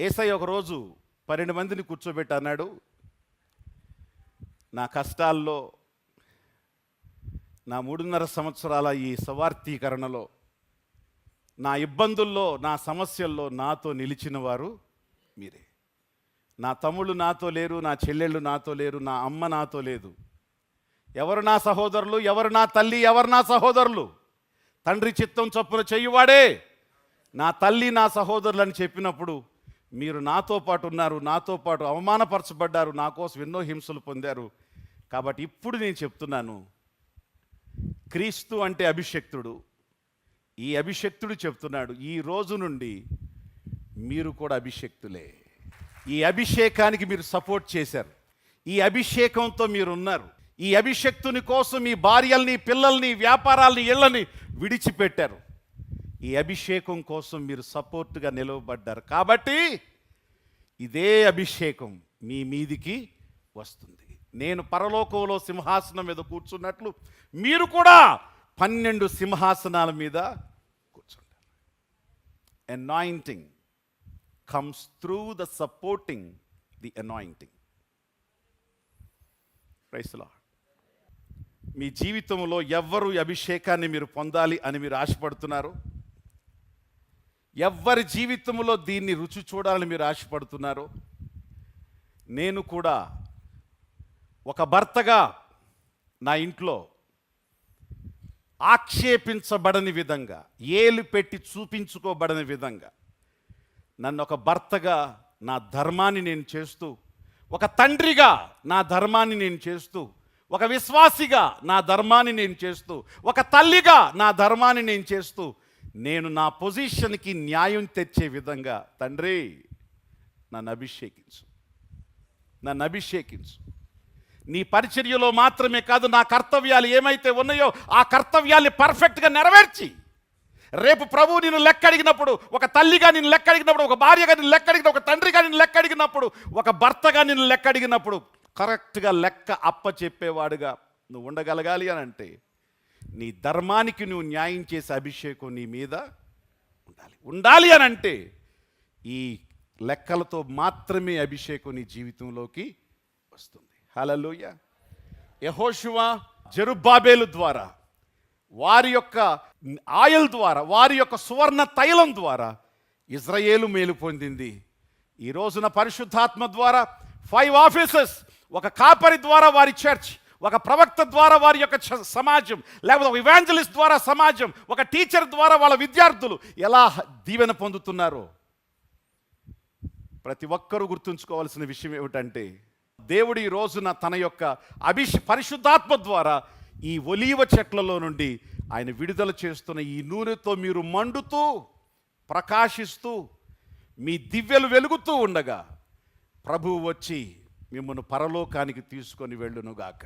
యేసయ్య ఒకరోజు 12 మందిని కూర్చోబెట్టి అన్నాడు, నా కష్టాల్లో, నా 3.5 సంవత్సరాల ఈ సవార్థీకరణలో, నా ఇబ్బందుల్లో, నా సమస్యల్లో నాతో నిలిచిన వారు మీరే. నా తమ్ముళ్ళు నాతో లేరు, నా చెల్లెళ్ళు నాతో లేరు, నా అమ్మ నాతో లేదు. ఎవరు నా సహోదరులు, ఎవరు నా తల్లి, ఎవరు నా సహోదరులు? తండ్రి చిత్తం చొప్పున చెయ్యువాడే నా తల్లి, నా సహోదరులు అని చెప్పినప్పుడు మీరు నాతో పాటు ఉన్నారు, నాతో పాటు అవమానపరచబడ్డారు, నా కోసం ఎన్నో హింసలు పొందారు. కాబట్టి ఇప్పుడు నేను చెప్తున్నాను, క్రీస్తు అంటే అభిషక్తుడు. ఈ అభిషక్తుడు చెప్తున్నాడు, ఈ రోజు నుండి మీరు కూడా అభిషక్తులే. ఈ అభిషేకానికి మీరు సపోర్ట్ చేశారు, ఈ అభిషేకంతో మీరు ఉన్నారు. ఈ అభిషక్తుని కోసం మీ భార్యల్ని, పిల్లల్ని, వ్యాపారాల్ని, ఇళ్ళని విడిచిపెట్టారు. ఈ అభిషేకం కోసం మీరు సపోర్ట్గా నిలవబడ్డారు. కాబట్టి ఇదే అభిషేకం మీ మీదికి వస్తుంది. నేను పరలోకంలో సింహాసనం మీద కూర్చున్నట్లు మీరు కూడా 12 సింహాసనాల మీద కూర్చుంటారు. Anointing comes through the supporting the anointing. Praise the lord. మీ జీవితంలో ఎవ్వరు అభిషేకాన్ని మీరు పొందాలి అని మీరు ఆశపడుతున్నారు? ఎవ్వరి జీవితంలో దీన్ని రుచి చూడాలని మీరు ఆశపడుతున్నారు? నేను కూడా ఒక భర్తగా నా ఇంట్లో ఆక్షేపించబడని విధంగా, ఏలు పెట్టి చూపించుకోబడని విధంగా నన్ను ఒక భర్తగా నా ధర్మాన్ని నేను చేస్తూ, ఒక తండ్రిగా నా ధర్మాన్ని నేను చేస్తూ, ఒక విశ్వాసిగా నా ధర్మాన్ని నేను చేస్తూ, ఒక తల్లిగా నా ధర్మాన్ని నేను చేస్తూ, నేను నా పొజిషన్కి న్యాయం తెచ్చే విధంగా, తండ్రి నన్ను అభిషేకించు, నన్ను అభిషేకించు. నీ పరిచర్యలో మాత్రమే కాదు, నా కర్తవ్యాలు ఏమైతే ఉన్నాయో ఆ కర్తవ్యాల్ని పర్ఫెక్ట్గా నెరవేర్చి, రేపు ప్రభువు నిన్ను లెక్క అడిగినప్పుడు, ఒక తల్లిగా నిన్ను లెక్క అడిగినప్పుడు, ఒక భార్యగా నిన్ను లెక్క అడిగినప్పుడు, ఒక తండ్రిగా నిన్ను లెక్క అడిగినప్పుడు, ఒక భర్తగా నిన్ను లెక్క అడిగినప్పుడు కరెక్ట్గా లెక్క అప్ప చెప్పేవాడుగా నువ్వు ఉండగలగాలి అని అంటే, నీ ధర్మానికి నువ్వు న్యాయం చేసే అభిషేకం నీ మీద ఉండాలి అని అంటే, ఈ లెక్కలతో మాత్రమే అభిషేకం నీ జీవితంలోకి వస్తుంది. హల్లెలూయా. యెహోషువ జెరుబ్బాబేలు ద్వారా, వారి యొక్క ఆయిల్ ద్వారా, వారి యొక్క సువర్ణ తైలం ద్వారా ఇజ్రాయేలు మేలు పొందింది. ఈ రోజున పరిశుద్ధాత్మ ద్వారా 5 ఆఫీసెస్, ఒక కాపరి ద్వారా వారి చర్చ్, ఒక ప్రవక్త ద్వారా వారి యొక్క సమాజం, లేకపోతే ఒక ఇవాంజలిస్ట్ ద్వారా సమాజం, ఒక టీచర్ ద్వారా వాళ్ళ విద్యార్థులు ఎలా దీవెన పొందుతున్నారో ప్రతి ఒక్కరూ గుర్తుంచుకోవాల్సిన విషయం ఏమిటంటే, దేవుడు ఈ రోజున తన యొక్క పరిశుద్ధాత్మ ద్వారా ఈ ఒలీవ చెట్లలో నుండి ఆయన విడుదల చేస్తున్న ఈ నూనెతో మీరు మండుతూ, ప్రకాశిస్తూ, మీ దివ్యలు వెలుగుతూ ఉండగా ప్రభువు వచ్చి మిమ్మల్ని పరలోకానికి తీసుకొని వెళ్ళునుగాక.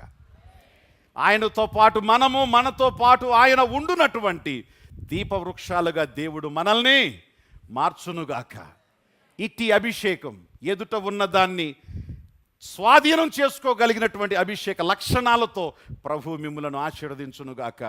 ఆయనతో పాటు మనతో పాటు ఆయన ఉండునటువంటి దీపవృక్షాలుగా దేవుడు మనల్ని మార్చునుగాక. ఇట్టి అభిషేకం, ఎదుట ఉన్నదాన్ని స్వాధీనం చేసుకోగలిగినటువంటి అభిషేక లక్షణాలతో ప్రభు మిమ్మలను ఆశీర్వదించునుగాక.